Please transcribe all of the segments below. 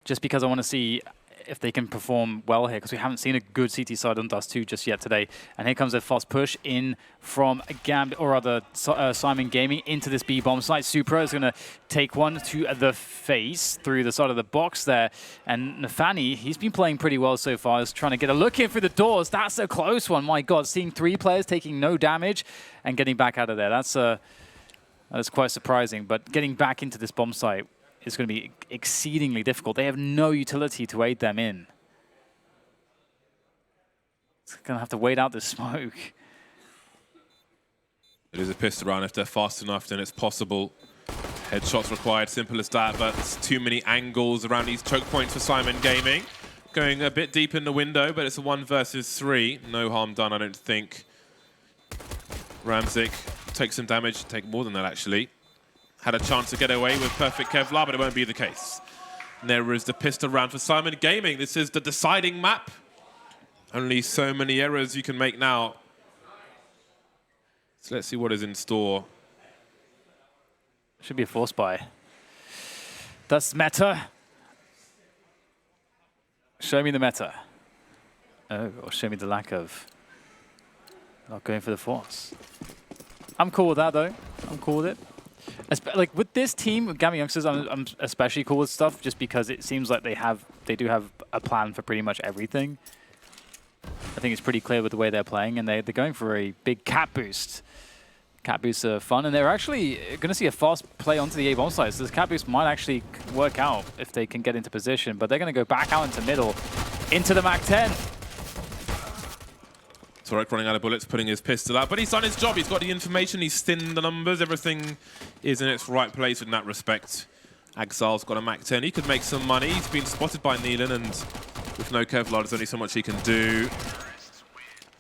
just because I want to see if they can perform well here, because we haven't seen a good CT side on Dust2 just yet today. And here comes a fast push in from Gambit, or rather Syman Gaming, into this B-bomb site. Supra is going to take one to the face through the side of the box there. And Nafani, he's been playing pretty well so far. He's trying to get a look in through the doors. That's a close one. My God, seeing 3 players taking no damage and getting back out of there. That's quite surprising. But getting back into this bomb site is going to be exceedingly difficult. They have no utility to aid them in. It's going to have to wait out the smoke. It is a pistol round. If they're fast enough, then it's possible. Headshots required, simple as that, but it's too many angles around these choke points for Syman Gaming. Going a bit deep in the window, but it's a 1 versus 3. No harm done, I don't think. Ramzik takes some damage, take more than that actually. Had a chance to get away with perfect Kevlar, but it won't be the case. And there is the pistol round for Syman Gaming. This is the deciding map. Only so many errors you can make now. So let's see what is in store. Should be a force buy. That's meta. Show me the meta. Oh, or show me the lack of. Not going for the force. I'm cool with that though. I'm cool with it. Like with this team, with Gambit youngsters, I'm especially cool with stuff just because it seems like they do have a plan for pretty much everything. I think it's pretty clear with the way they're playing, and they're going for a big cat boost. Cat boosts are fun, and they're actually going to see a fast play onto the A-bomb side. So this cat boost might actually work out if they can get into position, but they're going to go back out into middle, into the MAC-10. Torek running out of bullets, putting his pistol out, but he's done his job. He's got the information, he's thinned the numbers, everything is in its right place in that respect. Axal's got a MAC-10, he could make some money. He's been spotted by Neelan, and with no Kevlar, there's only so much he can do.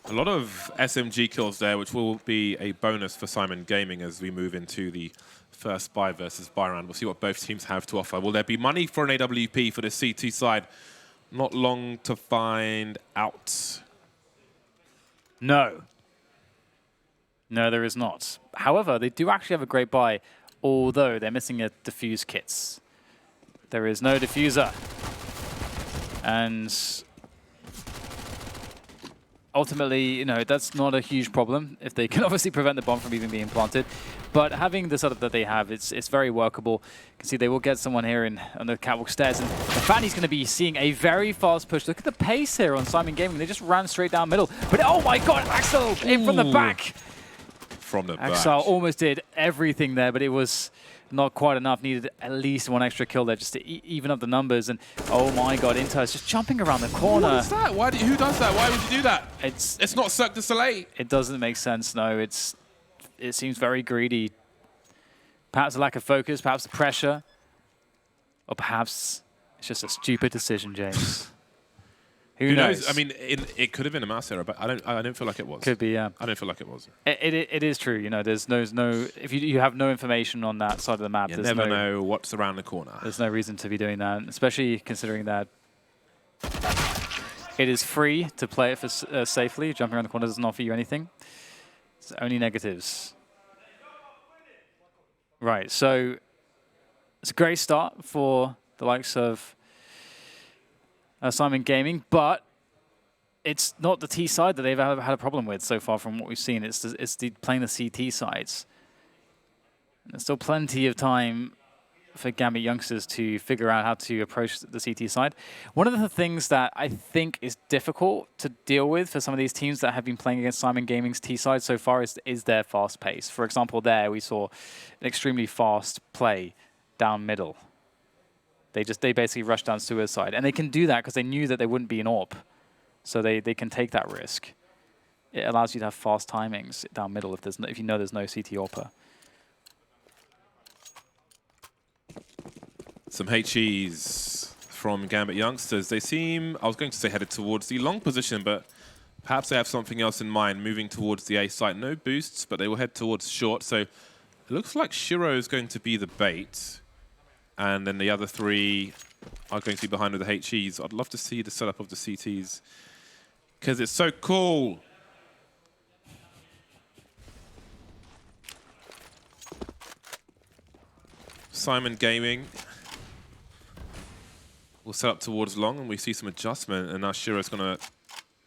A lot of SMG kills there, which will be a bonus for Syman Gaming as we move into the first buy versus buy round. We'll see what both teams have to offer. Will there be money for an AWP for the CT side? Not long to find out. No. No, there is not. However, they do actually have a great buy, although they're missing a diffuse kits. There is no diffuser. And ultimately, you know, that's not a huge problem if they can obviously prevent the bomb from even being planted. But having the setup that they have, it's very workable. You can see they will get someone here on the catwalk stairs, and Nafani's going to be seeing a very fast push. Look at the pace here on Syman Gaming. They just ran straight down middle. But oh my God, Axel in from the back. From the back. Axel almost did everything there, but it was not quite enough. Needed at least 1 extra kill there just to even up the numbers. And oh my God, Inter is just jumping around the corner. What is that? Who does that? Why would you do that? It's not Cirque du Soleil. It doesn't make sense, no. It seems very greedy. Perhaps a lack of focus, perhaps the pressure, or perhaps it's just a stupid decision, James. Who knows? I mean, it could have been a mouse error, but I don't feel like it was. Could be, yeah. I don't feel like it was. It is true. You know, there's no if you have no information on that side of the map, You never know what's around the corner. There's no reason to be doing that, especially considering that it is free to play it for safely. Jumping around the corner doesn't offer you anything. It's only negatives. Right, so it's a great start for the likes of Syman Gaming, but it's not the T side that they've had a problem with so far from what we've seen. It's playing the CT sides. And there's still plenty of time for Gambit youngsters to figure out how to approach the CT side. One of the things that I think is difficult to deal with for some of these teams that have been playing against Syman Gaming's T side so far is their fast pace. For example, there we saw an extremely fast play down middle. They basically rushed down suicide, and they can do that because they knew that they wouldn't be an AWP, so they can take that risk. It allows you to have fast timings down middle if you know there's no CT AWPer. Some HEs from Gambit youngsters. They seem, I was going to say headed towards the long position, but perhaps they have something else in mind, moving towards the A site. No boosts, but they will head towards short. So it looks like Shiro is going to be the bait. And then the other 3 are going to be behind with the HEs. I'd love to see the setup of the CTs because it's so cool. Syman Gaming will set up towards long, and we see some adjustment, and now Shiro's going to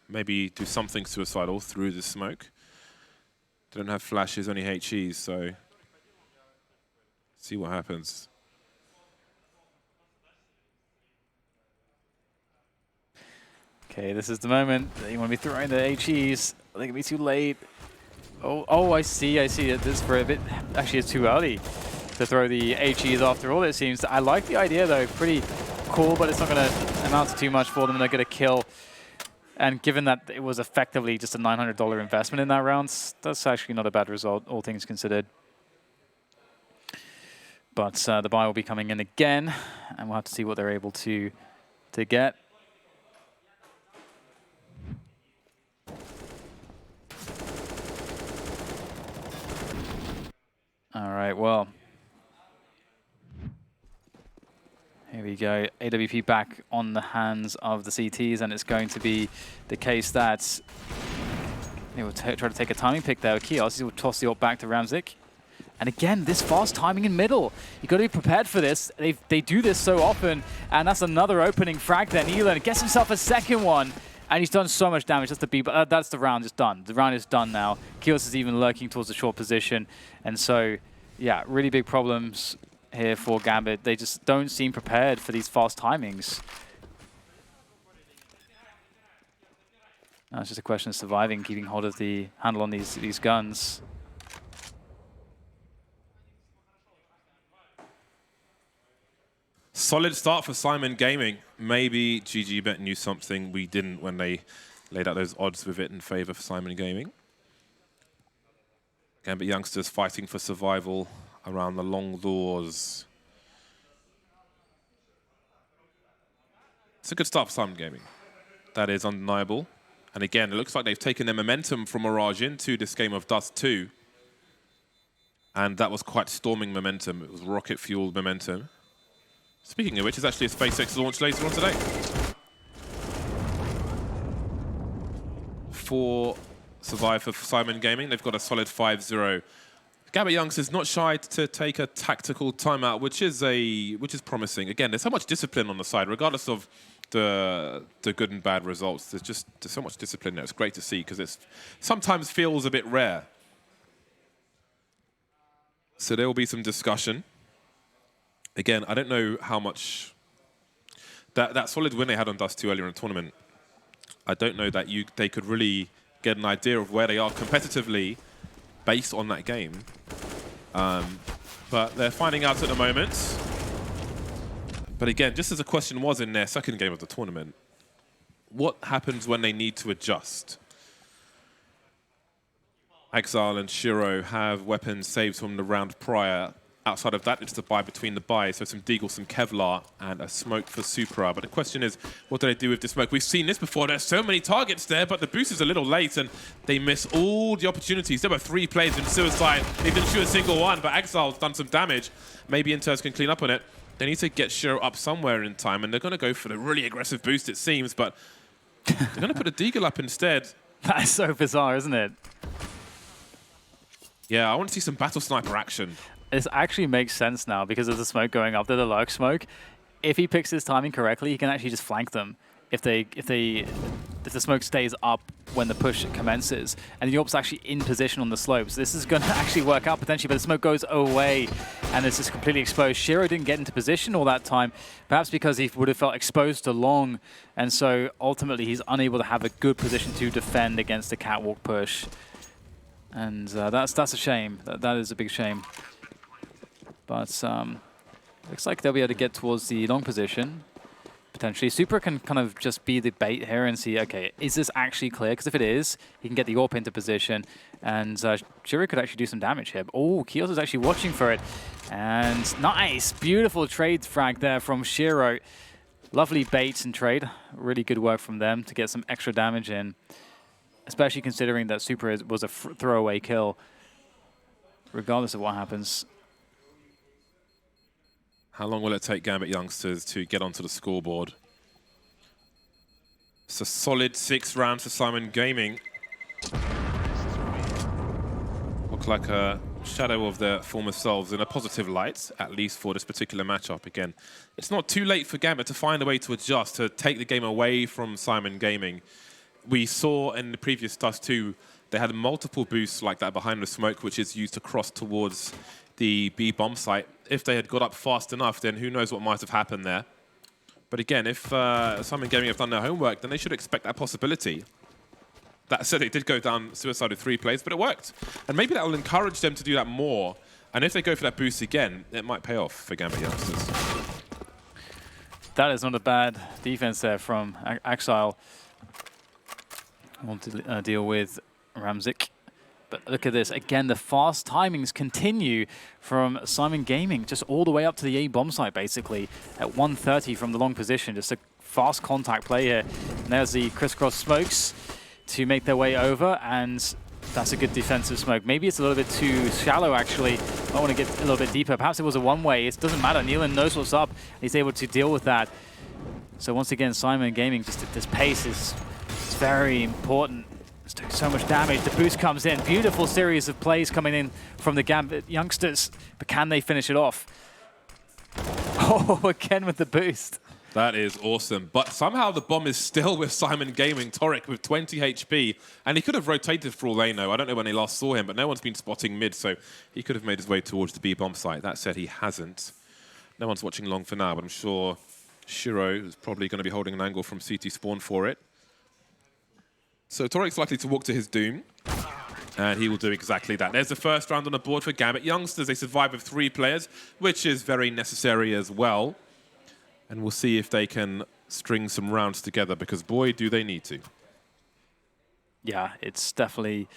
maybe do something suicidal through the smoke. They don't have flashes, only HEs, so see what happens. Okay, this is the moment that you want to be throwing the HEs. I think it'll be too late. Oh, I see it. This for a bit. Actually, it's too early to throw the HEs after all, it seems. I like the idea, though. Pretty cool, but it's not going to amount to too much for them. They're going to kill. And given that it was effectively just a $900 investment in that round, that's actually not a bad result, all things considered. But the buy will be coming in again, and we'll have to see what they're able to get. All right, well, here we go. AWP back on the hands of the CTs, and it's going to be the case that they will try to take a timing pick there. Kios will toss the ult back to Ramzik. And again, this fast timing in middle. You've got to be prepared for this. They do this so often, and that's another opening frag there. Neelan gets himself a second one, and he's done so much damage. That's the B, but that's the round. It's done. The round is done now. Kios is even lurking towards the short position, and so, yeah, really big problems here for Gambit. They just don't seem prepared for these fast timings. Now it's just a question of surviving, keeping hold of the handle on these guns. Solid start for Syman Gaming. Maybe GGBet knew something we didn't when they laid out those odds with it in favor for Syman Gaming. Gambit youngsters fighting for survival around the long doors. It's a good start for Syman Gaming. That is undeniable. And again, it looks like they've taken their momentum from Mirage into this game of Dust2. And that was quite storming momentum. It was rocket-fueled momentum. Speaking of which, it's actually a SpaceX launch later on today. For Survive for Syman Gaming, they've got a solid 5-0. Gambit youngsters not shy to take a tactical timeout, which is promising. Again, there's so much discipline on the side, regardless of the good and bad results. There's so much discipline there. It's great to see because it sometimes feels a bit rare. So there will be some discussion. Again, I don't know how much that solid win they had on Dust2 earlier in the tournament. I don't know that they could really get an idea of where they are competitively based on that game. But they're finding out at the moment. But again, just as a question was in their second game of the tournament, what happens when they need to adjust? Exile and Shiro have weapons saved from the round prior. Outside of that, it's the buy between the buys. So some Deagle, some Kevlar, and a smoke for Supra. But the question is, what do they do with the smoke? We've seen this before. There's so many targets there, but the boost is a little late, and they miss all the opportunities. There were 3 players in Suicide. They didn't shoot a single one, but Exile's done some damage. Maybe Inters can clean up on it. They need to get Shiro up somewhere in time, and they're going to go for the really aggressive boost, it seems, but they're going to put a Deagle up instead. That is so bizarre, isn't it? Yeah, I want to see some Battle Sniper action. This actually makes sense now because of the smoke going up there, the lurk smoke. If he picks his timing correctly, he can actually just flank them if the smoke stays up when the push commences. And the Yorp's actually in position on the slopes. This is going to actually work out potentially, but the smoke goes away and it's just completely exposed. Shiro didn't get into position all that time, perhaps because he would have felt exposed to long. And so ultimately he's unable to have a good position to defend against the catwalk push. And that's a shame. That is a big shame. But looks like they'll be able to get towards the long position, potentially. Super can kind of just be the bait here and see, okay, is this actually clear? Because if it is, he can get the AWP into position, and Shiro could actually do some damage here. Oh, Kios is actually watching for it. And nice, beautiful trade frag there from Shiro. Lovely bait and trade. Really good work from them to get some extra damage in, especially considering that Super was a throwaway kill, regardless of what happens. How long will it take Gambit youngsters to get onto the scoreboard? It's a solid 6 rounds for Syman Gaming. Look like a shadow of their former selves in a positive light, at least for this particular matchup. Again, it's not too late for Gambit to find a way to adjust, to take the game away from Syman Gaming. We saw in the previous Dust2, they had multiple boosts like that behind the smoke, which is used to cross towards the B bomb site. If they had got up fast enough, then who knows what might have happened there. But again, if Syman Gaming have done their homework, then they should expect that possibility. That said, it did go down suicide with 3 plays, but it worked. And maybe that will encourage them to do that more. And if they go for that boost again, it might pay off for Gambit youngsters. That is not a bad defense there from Exile. Want to deal with Ramzik. But look at this. Again, the fast timings continue from Syman Gaming, just all the way up to the A bomb site, basically, at 130 from the long position. Just a fast contact play here. And there's the crisscross smokes to make their way over, and that's a good defensive smoke. Maybe it's a little bit too shallow, actually. I want to get a little bit deeper. Perhaps it was a one-way. It doesn't matter. Nealon knows what's up. He's able to deal with that. So once again, Syman Gaming, just this pace is very important. It's doing so much damage. The boost comes in. Beautiful series of plays coming in from the Gambit youngsters. But can they finish it off? Oh, again with the boost. That is awesome. But somehow the bomb is still with Syman Gaming. Torek with 20 HP. And he could have rotated for all they know. I don't know when they last saw him, but no one's been spotting mid, so he could have made his way towards the B bomb site. That said, he hasn't. No one's watching long for now, but I'm sure Shiro is probably going to be holding an angle from CT spawn for it. So Torek's likely to walk to his doom. And he will do exactly that. There's the first round on the board for Gambit youngsters. They survive with 3 players, which is very necessary as well. And we'll see if they can string some rounds together, because boy, do they need to. Yeah, it's definitely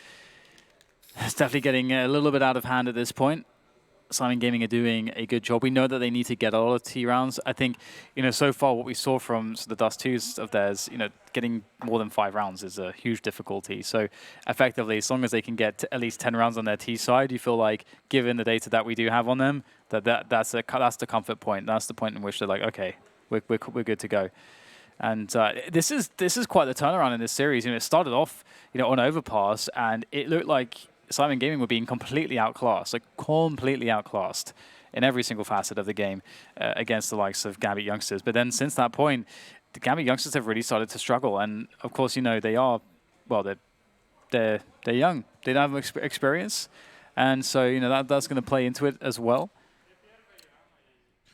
getting a little bit out of hand at this point. Syman Gaming are doing a good job. We know that they need to get a lot of T rounds. I think, so far what we saw from the Dust2s of theirs, getting more than 5 rounds is a huge difficulty. So effectively, as long as they can get at least 10 rounds on their T side, you feel like, given the data that we do have on them, that's the comfort point. That's the point in which they're like, okay, we're good to go. And this is quite the turnaround in this series. It started off, on overpass, and it looked like Syman Gaming were being completely outclassed, in every single facet of the game against the likes of Gambit youngsters. But then since that point, the Gambit youngsters have really started to struggle. And of course, they are, well, they're young. They don't have experience. And so, that's going to play into it as well.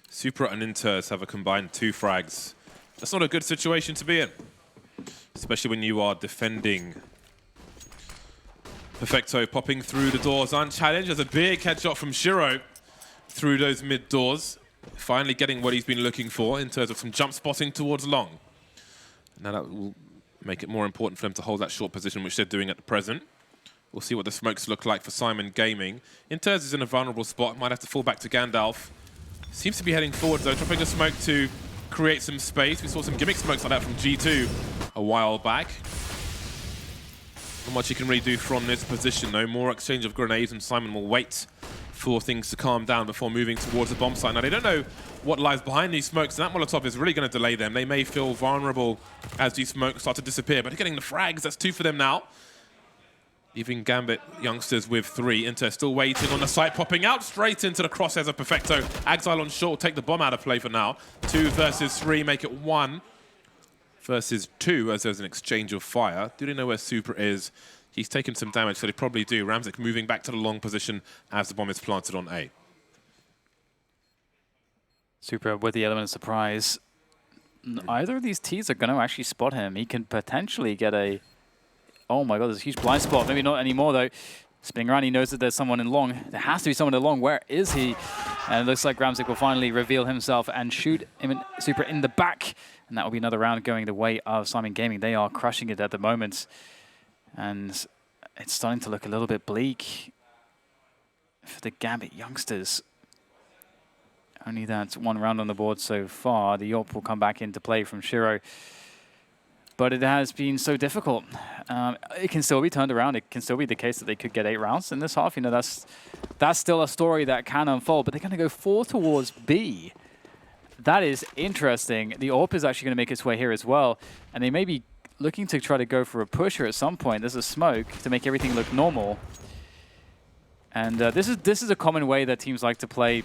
Supra and Inters have a combined 2 frags. That's not a good situation to be in, especially when you are defending. Perfecto popping through the doors unchallenged. There's a big headshot from Shiro through those mid doors. Finally getting what he's been looking for in terms of some jump spotting towards long. Now that will make it more important for them to hold that short position, which they're doing at the present. We'll see what the smokes look like for Syman Gaming. Inters is in a vulnerable spot. Might have to fall back to Gandalf. Seems to be heading forward though, dropping a smoke to create some space. We saw some gimmick smokes like that from G2 a while back. Not much you can really do from this position, though. More exchange of grenades, and Syman will wait for things to calm down before moving towards the bomb site. Now, they don't know what lies behind these smokes, and that Molotov is really going to delay them. They may feel vulnerable as these smokes start to disappear, but they're getting the frags. That's 2 for them now. Leaving Gambit youngsters with 3. Inter still waiting on the site, popping out straight into the crosshairs of Perfecto. Exile on short will take the bomb out of play for now. 2 versus 3, make it 1 versus 2 as there's an exchange of fire. Do they know where Supra is? He's taken some damage, so they probably do. Ramzik moving back to the long position as the bomb is planted on A. Supra with the element of surprise. Either of these Ts are going to actually spot him. He can potentially get a... Oh my god, there's a huge blind spot. Maybe not anymore, though. Spinning around, he knows that there's someone in long. There has to be someone in long. Where is he? And it looks like Ramzik will finally reveal himself and shoot him Supra in the back. And that will be another round going the way of Syman Gaming. They are crushing it at the moment. And it's starting to look a little bit bleak for the Gambit youngsters. Only that 1 round on the board so far. The AWP will come back into play from Shiro. But it has been so difficult. It can still be turned around. It can still be the case that they could get 8 rounds in this half. That's still a story that can unfold. But they're going to go 4 towards B. That is interesting. The AWP is actually going to make its way here as well. And they may be looking to try to go for a pusher at some point. There's a smoke to make everything look normal. And this is a common way that teams like to play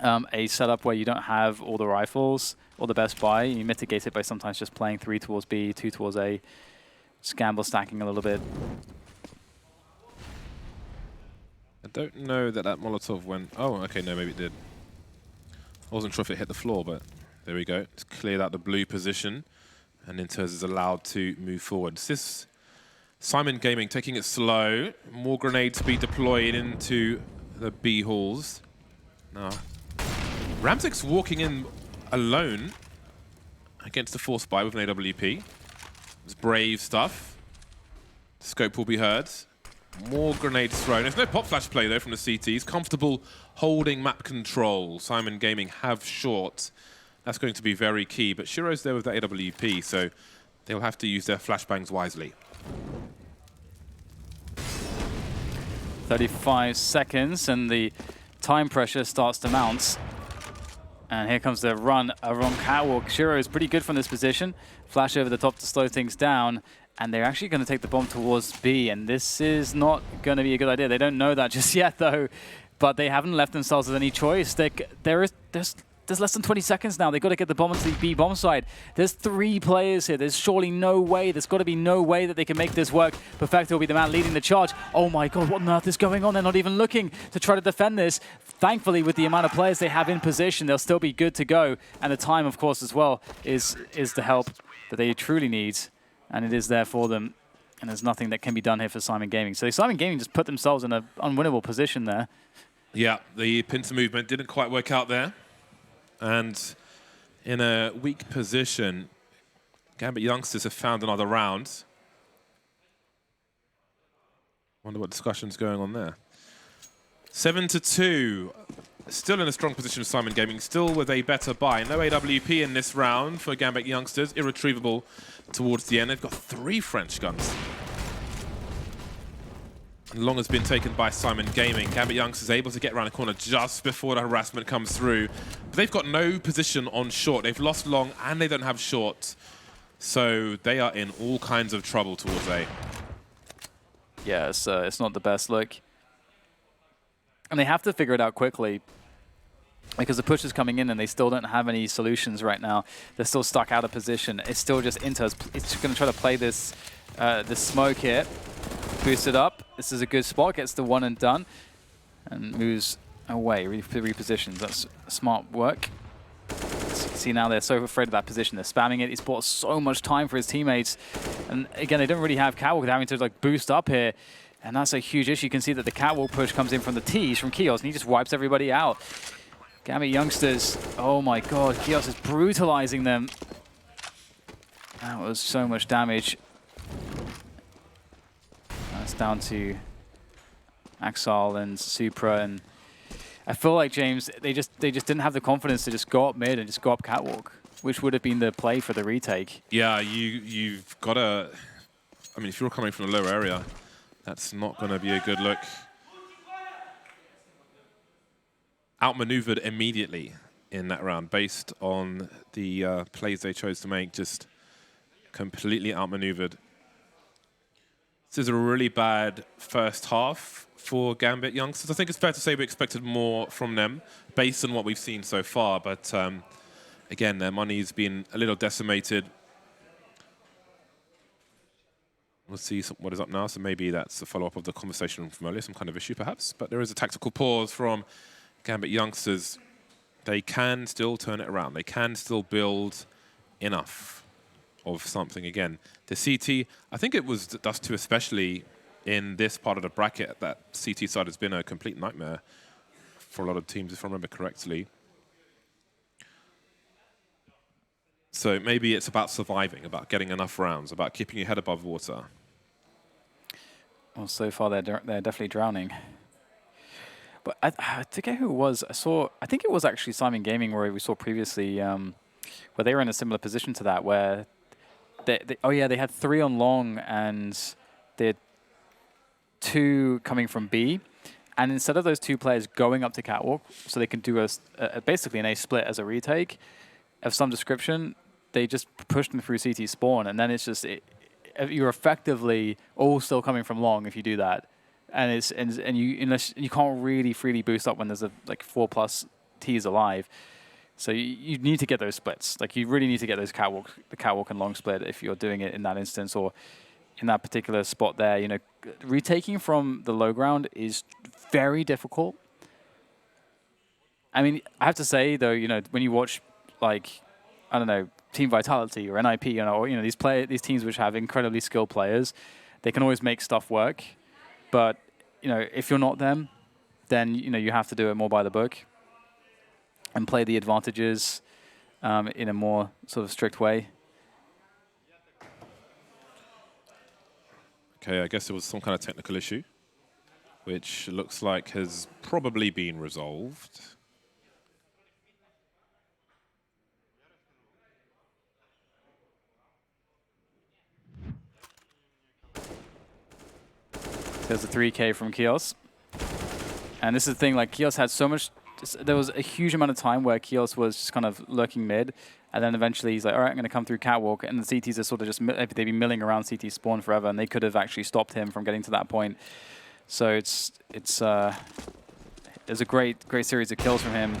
a setup where you don't have all the rifles or the best buy. You mitigate it by sometimes just playing 3 towards B, 2 towards A, scramble stacking a little bit. I don't know that Molotov went... Oh, okay, no, maybe it did. I wasn't sure if it hit the floor, but there we go. It's cleared out the blue position, and Inters is allowed to move forward. This Syman Gaming taking it slow. More grenades to be deployed into the B halls. Now, Ramzik's walking in alone against the force buy with an AWP. It's brave stuff. Scope will be heard. More grenades thrown. There's no pop flash play though from the CTs. Comfortable holding map control. Syman Gaming have short. That's going to be very key. But Shiro's there with the AWP, so they'll have to use their flashbangs wisely. 35 seconds, and the time pressure starts to mount. And here comes the run around catwalk. Shiro is pretty good from this position. Flash over the top to slow things down. And they're actually going to take the bomb towards B. And this is not going to be a good idea. They don't know that just yet, though. But they haven't left themselves with any choice. There's less than 20 seconds now. They've got to get the bomb onto the B bomb side. There's 3 players here. There's surely no way. There's got to be no way that they can make this work. Perfecto will be the man leading the charge. Oh my god, what on earth is going on? They're not even looking to try to defend this. Thankfully, with the amount of players they have in position, they'll still be good to go. And the time, of course, as well, is the help that they truly need. And it is there for them. And there's nothing that can be done here for Syman Gaming. So Syman Gaming just put themselves in an unwinnable position there. Yeah, the pincer movement didn't quite work out there. And in a weak position, Gambit youngsters have found another round. Wonder what discussion's going on there. 7-2. Still in a strong position, Syman Gaming. Still with a better buy. No AWP in this round for Gambit youngsters. Irretrievable towards the end. They've got 3 French guns. And long has been taken by Syman Gaming. Gambit youngsters able to get around the corner just before the harassment comes through. But they've got no position on short. They've lost long and they don't have short. So they are in all kinds of trouble towards A. Yeah, it's not the best look. And they have to figure it out quickly because the push is coming in and they still don't have any solutions right now. They're still stuck out of position. It's still just Inters. It's going to try to play this smoke here. Boost it up. This is a good spot. Gets the one and done. And moves away. Repositions. That's smart work. See now they're so afraid of that position. They're spamming it. He's bought so much time for his teammates. And again, they don't really have catwalk. They're having to like boost up here. And that's a huge issue. You can see that the catwalk push comes in from the T's, from Kios, and he just wipes everybody out. Gambit youngsters, oh my god, Kios is brutalizing them. That was so much damage. That's down to Axal and Supra, and I feel like, James, they just didn't have the confidence to just go up mid and just go up catwalk, which would have been the play for the retake. Yeah, you've got to... I mean, if you're coming from a lower area, that's not going to be a good look. Outmaneuvered immediately in that round based on the plays they chose to make, just completely outmaneuvered. This is a really bad first half for Gambit youngsters. I think it's fair to say we expected more from them based on what we've seen so far, but again, their money's been a little decimated. We'll see what is up now, so maybe that's a follow-up of the conversation from earlier, some kind of issue perhaps, but there is a tactical pause from Gambit youngsters. They can still turn it around. They can still build enough of something again. The CT, I think it was Dust2 especially in this part of the bracket, that CT side has been a complete nightmare for a lot of teams, if I remember correctly. So maybe it's about surviving, about getting enough rounds, about keeping your head above water. Well, so far they're definitely drowning. But I forget who it was. I think it was actually Syman Gaming where we saw previously, where they were in a similar position to that, where they had 3 on long and they had 2 coming from B. And instead of those 2 players going up to catwalk, so they can do basically an A split as a retake of some description, they just pushed them through CT spawn, and then it's just you're effectively all still coming from long if you do that. and unless you can't really freely boost up when there's a like 4+ Ts alive. So you need to get those splits. Like you really need to get those the catwalk and long split if you're doing it in that instance or in that particular spot there. You know, retaking from the low ground is very difficult. I mean, I have to say though, you know, when you watch like, I don't know, Team Vitality or NIP, you know, or, you know, these teams which have incredibly skilled players, they can always make stuff work. But you know, if you're not them, then you know you have to do it more by the book and play the advantages in a more sort of strict way. Okay, I guess it was some kind of technical issue, which looks like has probably been resolved. There's a 3K from Kios. And this is the thing, like Kios had so much, there was a huge amount of time where Kios was just kind of lurking mid, and then eventually he's like, all right, I'm going to come through catwalk, and the CTs are sort of just, they'd be milling around CT spawn forever, and they could have actually stopped him from getting to that point. So there's a great series of kills from him.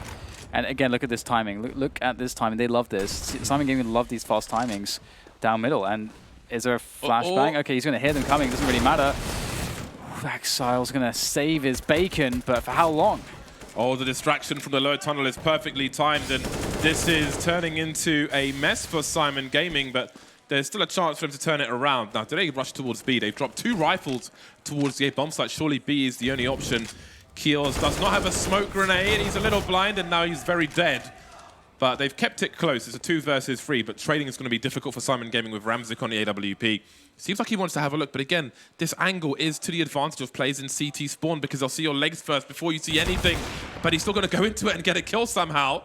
And again, look at this timing. Look at this timing. They love this. Syman Gaming love these fast timings down middle. And is there a flashbang? Okay, he's going to hear them coming. Doesn't really matter. Exile's going to save his bacon, but for how long? Oh, the distraction from the low tunnel is perfectly timed, and this is turning into a mess for Syman Gaming, but there's still a chance for him to turn it around. Now, do they rush towards B? They've dropped 2 rifles towards the A bomb site. Surely B is the only option. Kios does not have a smoke grenade. He's a little blind, and now he's very dead. But they've kept it close. It's a 2 versus 3, but trading is going to be difficult for Syman Gaming with Ramzik on the AWP. Seems like he wants to have a look, but again, this angle is to the advantage of plays in CT spawn because they'll see your legs first before you see anything, but he's still going to go into it and get a kill somehow.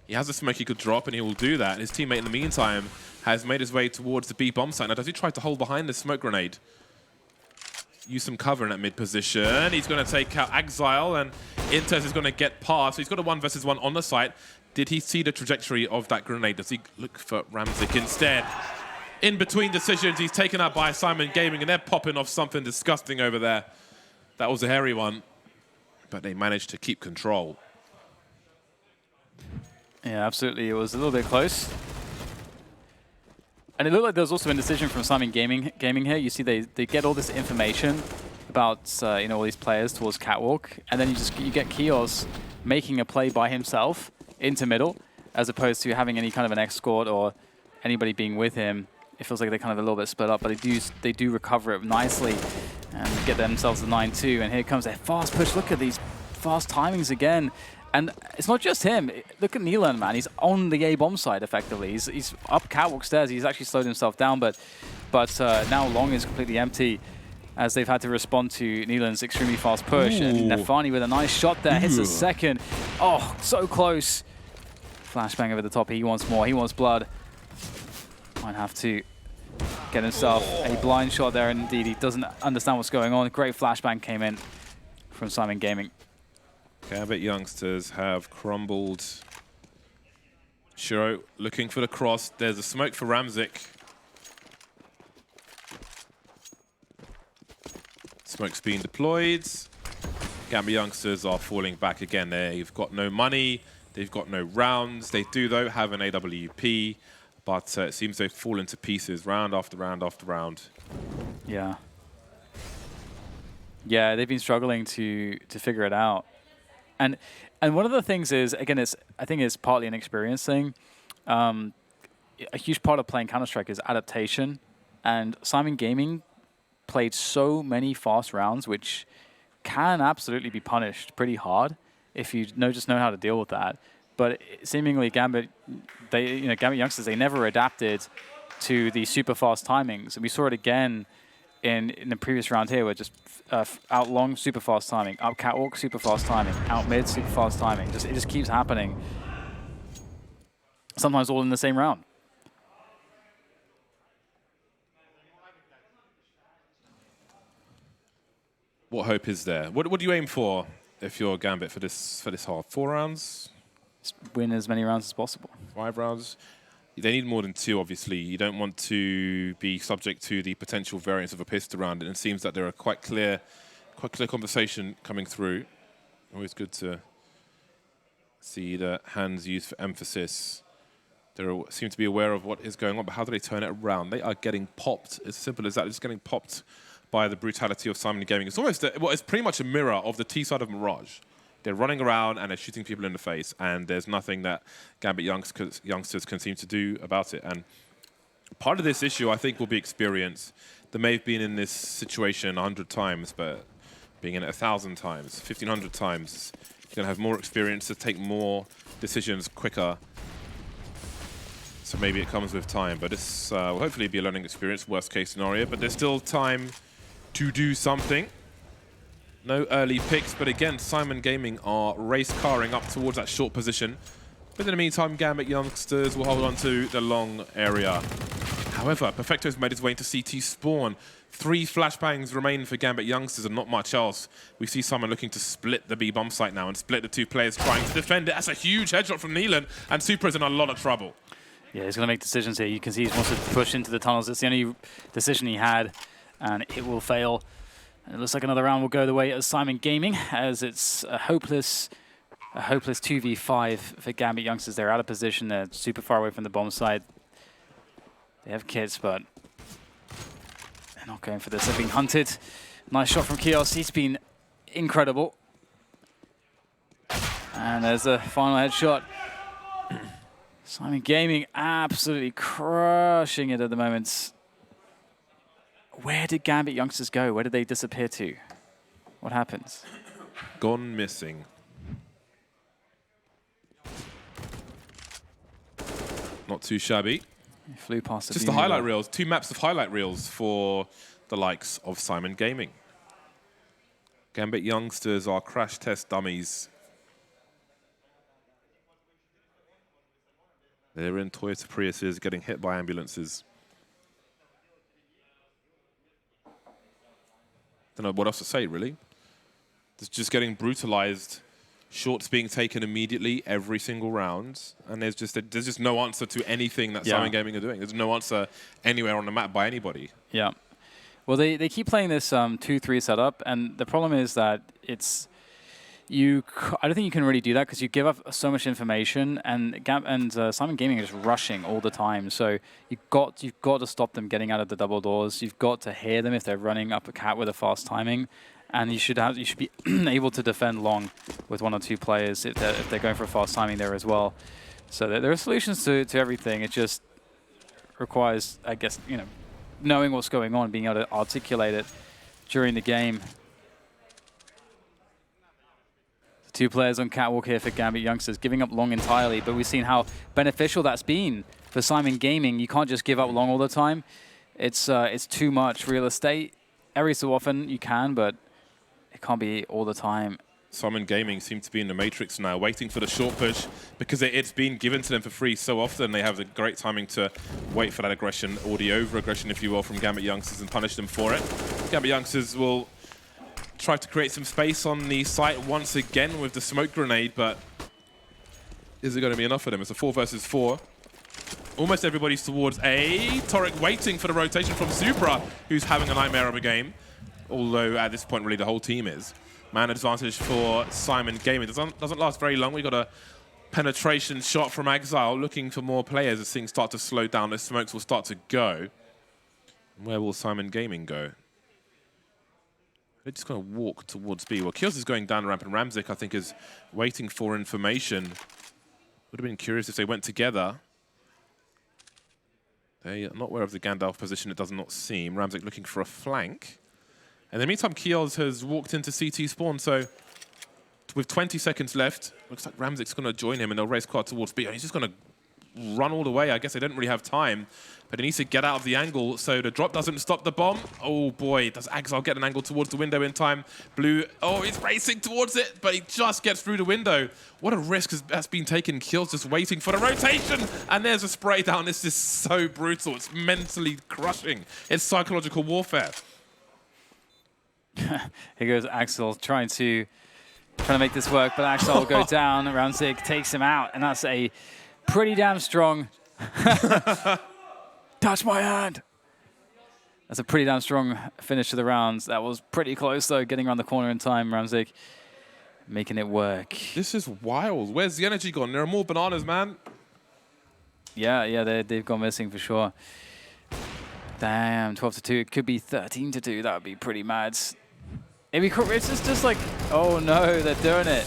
He has a smoke he could drop, and he will do that. His teammate, in the meantime, has made his way towards the B bomb site. Now, does he try to hold behind the smoke grenade? Use some cover in that mid position. He's going to take out Exile, and Inters is going to get past. So he's got a 1 versus 1 on the site. Did he see the trajectory of that grenade? Does he look for Ramzik instead? In between decisions, he's taken out by Syman Gaming, and they're popping off something disgusting over there. That was a hairy one, but they managed to keep control. Yeah, absolutely. It was a little bit close. And it looked like there was also a decision from Syman Gaming here. You see they get all this information about you know, all these players towards catwalk, and then you get Kios making a play by himself into middle, as opposed to having any kind of an escort or anybody being with him. It feels like they're kind of a little bit split up, but they do recover it nicely and get themselves the 9-2. And here comes a fast push. Look at these fast timings again. And it's not just him. Look at Neelan, man. He's on the A bomb side effectively. He's up catwalk stairs. He's actually slowed himself down, but now Long is completely empty as they've had to respond to Neelan's extremely fast push. Ooh. And Nefani with a nice shot there. Hits a second. Oh, so close. Flashbang over the top. He wants more. He wants blood. Might have to get himself a blind shot there. And indeed, he doesn't understand what's going on. Great flashbang came in from Syman Gaming. Gambit youngsters have crumbled. Shiro looking for the cross. There's a smoke for Ramzik. Smoke's being deployed. Gambit youngsters are falling back again. They've got no money. They've got no rounds. They do, though, have an AWP. But it seems they've fallen to pieces round after round after round. Yeah. Yeah, they've been struggling to figure it out. And one of the things is, again, I think it's partly an experience thing. A huge part of playing Counter-Strike is adaptation. And Syman Gaming played so many fast rounds, which can absolutely be punished pretty hard if you just know how to deal with that. But seemingly Gambit, Gambit youngsters, they never adapted to the super fast timings. And we saw it again in the previous round here, where just out long, super fast timing, out catwalk, super fast timing, out mid, super fast timing. It just keeps happening. Sometimes all in the same round. What hope is there? What do you aim for if you're Gambit for this half? 4 rounds? Just win as many rounds as possible. 5 rounds? They need more than 2, obviously. You don't want to be subject to the potential variance of a pistol round, and it seems that there are quite clear quite clear conversation coming through. Always good to see the hands used for emphasis. They seem to be aware of what is going on, but how do they turn it around? They are getting popped. As simple as that. They're just getting popped by the brutality of Syman Gaming. It's almost, it's pretty much a mirror of the T side of Mirage. They're running around and they're shooting people in the face, and there's nothing that Gambit youngsters can seem to do about it. And part of this issue, I think, will be experience. They may have been in this situation 100 times, but being in it 1,000 times, 1,500 times, you're going to have more experience to take more decisions quicker. So maybe it comes with time, but this will hopefully be a learning experience, worst case scenario. But there's still time to do something. No early picks, but again, Syman Gaming are race carring up towards that short position. But in the meantime, Gambit youngsters will hold on to the long area. However, Perfecto's made his way into CT spawn. 3 flashbangs remain for Gambit youngsters and not much else. We see Syman looking to split the B bomb site now and split the 2 players trying to defend it. That's a huge headshot from Neelan, and Supra's in a lot of trouble. Yeah, he's going to make decisions here. You can see he wants to push into the tunnels. It's the only decision he had, and it will fail. And it looks like another round will go the way of Syman Gaming, as it's a hopeless 2v5 for Gambit youngsters. They're out of position. They're super far away from the bomb site. They have kits, but they're not going for this. They're being hunted. Nice shot from Kios. He's been incredible. And there's the final headshot. Syman Gaming absolutely crushing it at the moment. Where did Gambit youngsters go? Where did they disappear to? What happens? Gone missing. Not too shabby. He flew past Just the highlight reels. 2 maps of highlight reels for the likes of Syman Gaming. Gambit youngsters are crash test dummies. They're in Toyota Priuses getting hit by ambulances. Don't know what else to say, really. It's just getting brutalized. Shots being taken immediately every single round, and there's just no answer to anything that Syman Gaming are doing. There's no answer anywhere on the map by anybody. Yeah. Well, they keep playing this 2-3 setup, and the problem is that it's I don't think you can really do that because you give up so much information, and Syman Gaming is just rushing all the time. So you've got to stop them getting out of the double doors. You've got to hear them if they're running up a cat with a fast timing, and you should be able to defend long with 1 or 2 players if they're going for a fast timing there as well. So there are solutions to everything. It just requires, I guess, knowing what's going on, being able to articulate it during the game. 2 players on catwalk here for Gambit youngsters, giving up long entirely, but we've seen how beneficial that's been for Syman Gaming. You can't just give up long all the time. It's too much real estate. Every so often you can, but it can't be all the time. Syman Gaming seem to be in the matrix now, waiting for the short push, because it's been given to them for free so often. They have the great timing to wait for that aggression, or the over-aggression, if you will, from Gambit youngsters and punish them for it. Gambit youngsters will try to create some space on the site once again with the smoke grenade, but is it going to be enough for them? It's a 4 versus 4. Almost everybody's towards A. Torek waiting for the rotation from Supra, who's having a nightmare of a game. Although at this point, really, the whole team is. Man advantage for Syman Gaming. Doesn't last very long. We got a penetration shot from Exile, looking for more players as things start to slow down. The smokes will start to go. Where will Syman Gaming go? They're just going to walk towards B. Well, Kills is going down ramp, and Ramzik, I think, is waiting for information. Would have been curious if they went together. They are not aware of the Gandalf position, it does not seem. Ramzik looking for a flank. And in the meantime, Kios has walked into CT spawn, so with 20 seconds left, looks like Ramzik's going to join him, and they'll race quite towards B. And he's just going to run all the way. I guess they didn't really have time, but he needs to get out of the angle so the drop doesn't stop the bomb. Oh boy, does Exile get an angle towards the window in time? Blue, oh, he's racing towards it, but he just gets through the window. What a risk that's been taken. Kills just waiting for the rotation, and there's a spray down. This is so brutal. It's mentally crushing. It's psychological warfare. Here goes Axel trying to make this work, but Axel will go down. Ramzik takes him out, and that's a pretty damn strong touch my hand. That's a pretty damn strong finish to the rounds. That was pretty close, though, getting around the corner in time. Ramzik making it work. This is wild. Where's the energy gone? There are more bananas, man. Yeah, they've gone missing for sure. Damn, 12-2. It could be 13-2. That would be pretty mad. It's just like, oh no, they're doing it.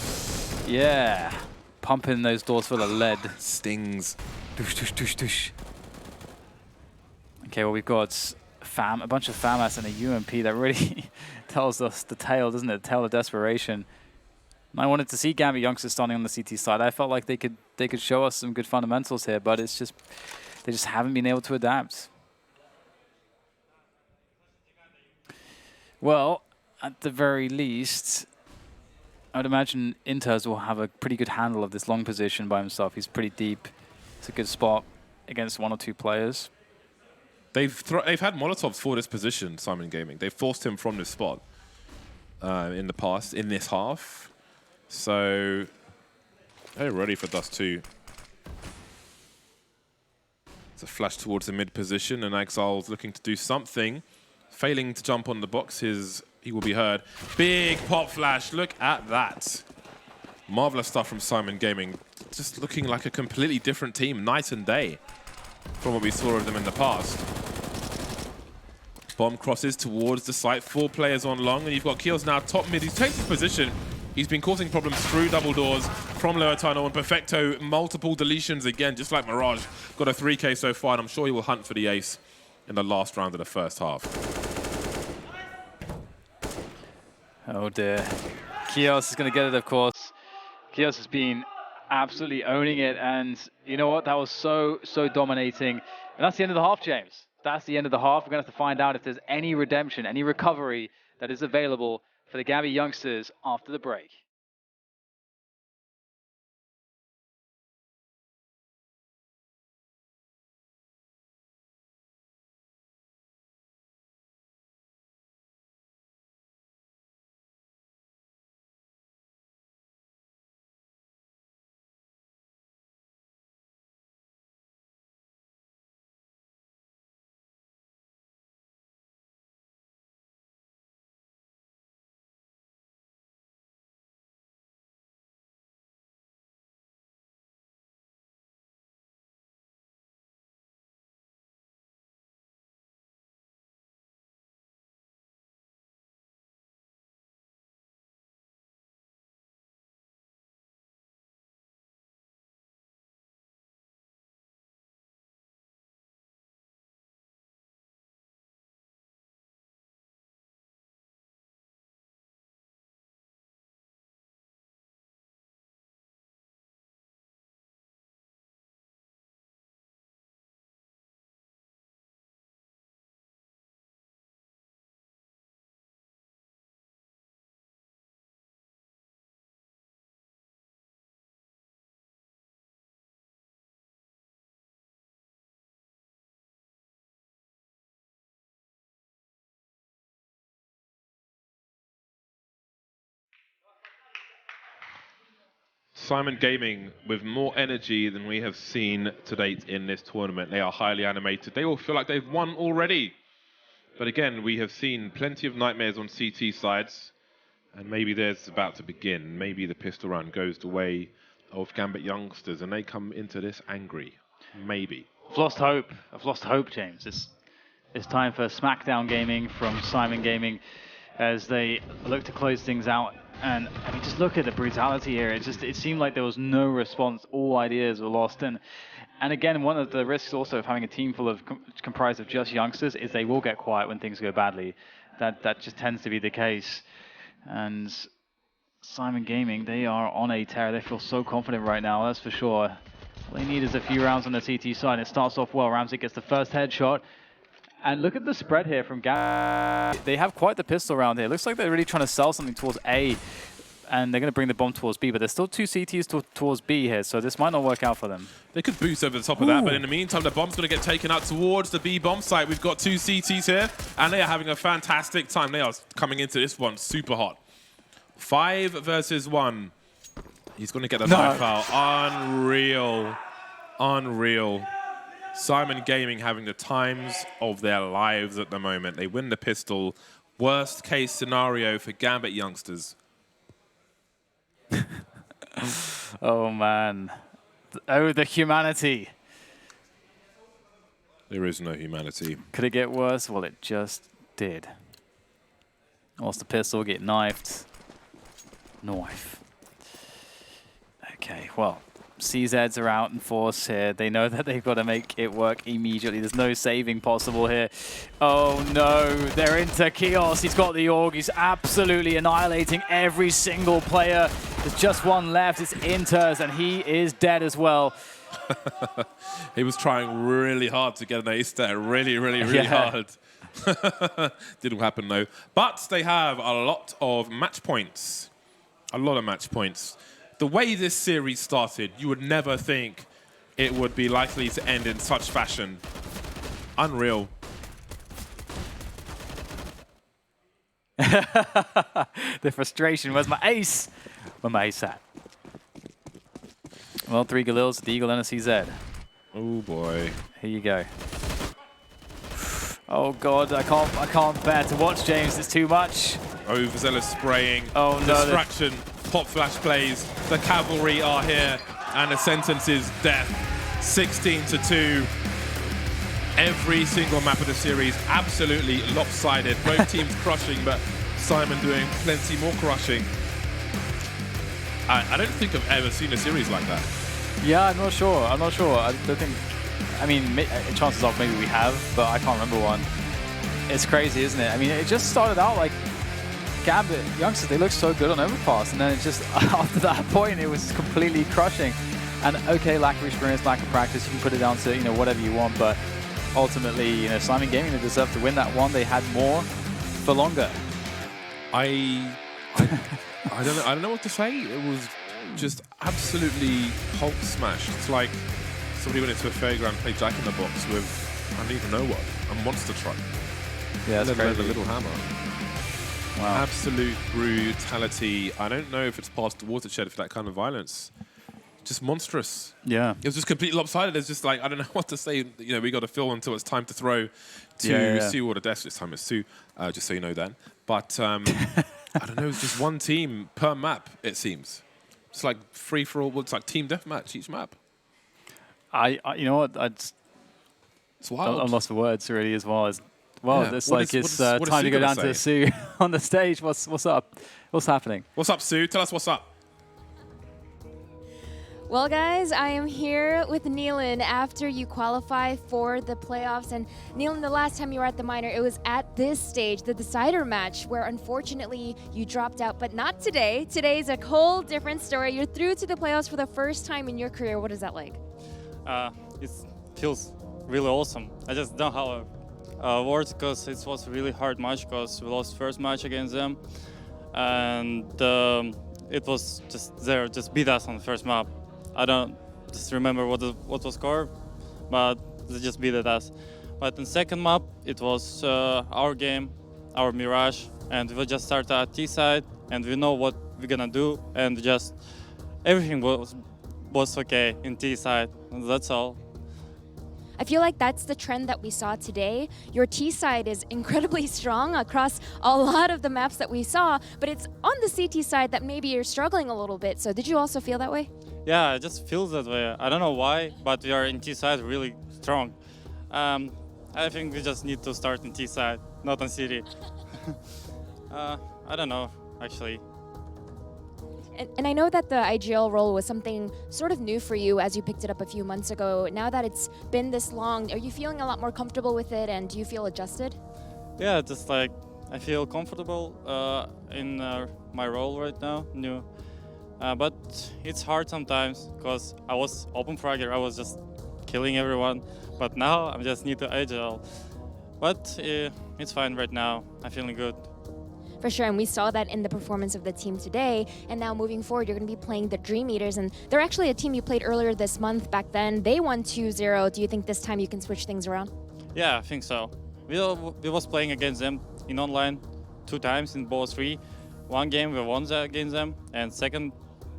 Yeah. Pumping those doors full of lead. Stings. Doosh, doosh, doosh, doosh. Okay, well, we've got a bunch of FAMAS and a UMP that really tells us the tale, doesn't it? The tale of desperation. And I wanted to see Gambit youngsters starting on the CT side. I felt like they could show us some good fundamentals here, but it's just they just haven't been able to adapt. Well, at the very least, I would imagine Inters will have a pretty good handle of this long position by himself. He's pretty deep. It's a good spot against 1 or 2 players. They've had Molotovs for this position, Syman Gaming. They've forced him from this spot in the past, in this half. So they're ready for Dust2. It's a flash towards the mid position, and Exile's looking to do something. Failing to jump on the box, he will be heard. Big pop flash, look at that. Marvelous stuff from Syman Gaming. Just looking like a completely different team, night and day, from what we saw of them in the past. Bomb crosses towards the site, 4 players on long, and you've got Keels now top mid. He's taken position. He's been causing problems through double doors from lower tunnel, and Perfecto, multiple deletions again, just like Mirage. Got a 3K so far, and I'm sure he will hunt for the ace in the last round of the first half. Oh dear. Kios is going to get it, of course. Kios has been absolutely owning it, and you know what? That was so dominating. And that's the end of the half, James. That's the end of the half. We're going to have to find out if there's any redemption, any recovery that is available for the Gambit youngsters after the break. Syman Gaming with more energy than we have seen to date in this tournament. They are highly animated. They all feel like they've won already. But again, we have seen plenty of nightmares on CT sides, and maybe there's about to begin. Maybe the pistol run goes the way of Gambit youngsters, and they come into this angry. Maybe. I've lost hope. I've lost hope, James. It's time for SmackDown Gaming from Syman Gaming as they look to close things out. And I mean, just look at the brutality here. It seemed like there was no response. All ideas were lost. And again, one of the risks also of having a team full of comprised of just youngsters is they will get quiet when things go badly. That just tends to be the case. And Syman Gaming, they are on a tear. They feel so confident right now, that's for sure. All they need is a few rounds on the CT side. It starts off well. Ramsey gets the first headshot. And look at the spread here from Gambit. They have quite the pistol round here. Looks like they're really trying to sell something towards A, and they're going to bring the bomb towards B, but there's still 2 CTs towards B here, so this might not work out for them. They could boost over the top of that, but in the meantime, the bomb's going to get taken out towards the B bomb site. We've got 2 CTs here, and they are having a fantastic time. They are coming into this one super hot. 5 versus 1. He's going to get the knife out. Unreal. Unreal. Syman Gaming having the times of their lives at the moment. They win the pistol. Worst case scenario for Gambit youngsters. Oh, man. Oh, the humanity. There is no humanity. Could it get worse? Well, it just did. Lost the pistol, get knifed. Knife. Okay, well, CZs are out in force here. They know that they've got to make it work immediately. There's no saving possible here. Oh no, they're into Chaos. He's got the Org. He's absolutely annihilating every single player. There's just one left. It's Inters, and he is dead as well. He was trying really hard to get an ace there. Really hard. Didn't happen though. But they have a lot of match points. A lot of match points. The way this series started, you would never think it would be likely to end in such fashion. Unreal. The frustration. Where's my ace? Where's my ace at? Well, 3 Galils, the Eagle, and a CZ. Oh boy. Here you go. Oh god, I can't bear to watch, James. It's too much. Overzealous spraying. Oh no. Distraction. Pop flash plays. The cavalry are here, and the sentence is death. 16-2. Every single map of the series absolutely lopsided. Both teams crushing, but Syman doing plenty more crushing. I don't think I've ever seen a series like that. Yeah, I'm not sure. I don't think. I mean, chances are maybe we have, but I can't remember one. It's crazy, isn't it? I mean, it just started out like Gambit youngsters. They looked so good on Overpass, and then it just after that point, it was completely crushing. And okay, lack of experience, lack of practice. You can put it down to whatever you want, but ultimately, Syman Gaming, they deserved to win that one. They had more for longer. I don't know what to say. It was just absolutely Hulk smashed. It's like somebody went into a fairground, played Jack in the Box with, I don't even know what, a monster truck. Yeah, that's crazy. A little hammer. Wow. Absolute brutality. I don't know if it's past the watershed for that kind of violence. Just monstrous. Yeah. It was just completely lopsided. It's just like, I don't know what to say. We got to fill until it's time to throw to Sue or the desk. This time it's Sue, just so you know then. But I don't know, it's just one team per map, it seems. It's like free for all. It's like team deathmatch each map. You know what? It's wild. I'm lost for words really as well. Well, Yeah. it's What like is time Sue to go gonna down to say? Sue on the stage. What's up? What's happening? What's up, Sue? Tell us what's up. Well, guys, I am here with Neelan after you qualify for the playoffs. And Neelan, the last time you were at the minor, it was at this stage, the decider match, where unfortunately you dropped out, but not today. Today's a whole different story. You're through to the playoffs for the first time in your career. What is that like? It feels really awesome. I just don't have words because it was a really hard match because we lost first match against them. And it was just beat us on the first map. I don't just remember what was scored, but they just beat us. But in second map, it was our game, our Mirage, and we just started at T side, and we know what we're gonna do, and just everything was okay in T side. And that's all. I feel like that's the trend that we saw today. Your T side is incredibly strong across a lot of the maps that we saw, but it's on the CT side that maybe you're struggling a little bit. So did you also feel that way? Yeah, it just feels that way. I don't know why, but we are in T side really strong. I think we just need to start in T side, not on City. I don't know, actually. And I know that the IGL role was something sort of new for you as you picked it up a few months ago. Now that it's been this long, are you feeling a lot more comfortable with it, and do you feel adjusted? Yeah, just like I feel comfortable in my role right now, new. But it's hard sometimes because I was open fragger, I was just killing everyone. But now I just need to agile. But it's fine right now. I'm feeling good. For sure, and we saw that in the performance of the team today. And now moving forward, you're going to be playing the Dream Eaters, and they're actually a team you played earlier this month. Back then, they won 2-0. Do you think this time you can switch things around? Yeah, I think so. We was playing against them in online 2 times in Bowl 3. One game we won against them, and second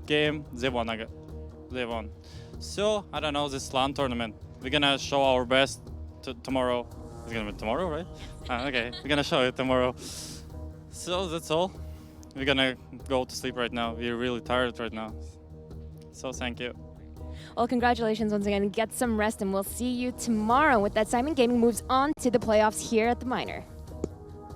game they won. So I don't know, this LAN tournament. we're gonna show our best tomorrow. It's gonna be tomorrow, right? Okay, we're gonna show it tomorrow. So that's all. We're gonna go to sleep right now. We're really tired right now. So thank you. Well, congratulations once again. Get some rest, and we'll see you tomorrow with that. Syman Gaming moves on to the playoffs here at the Minor.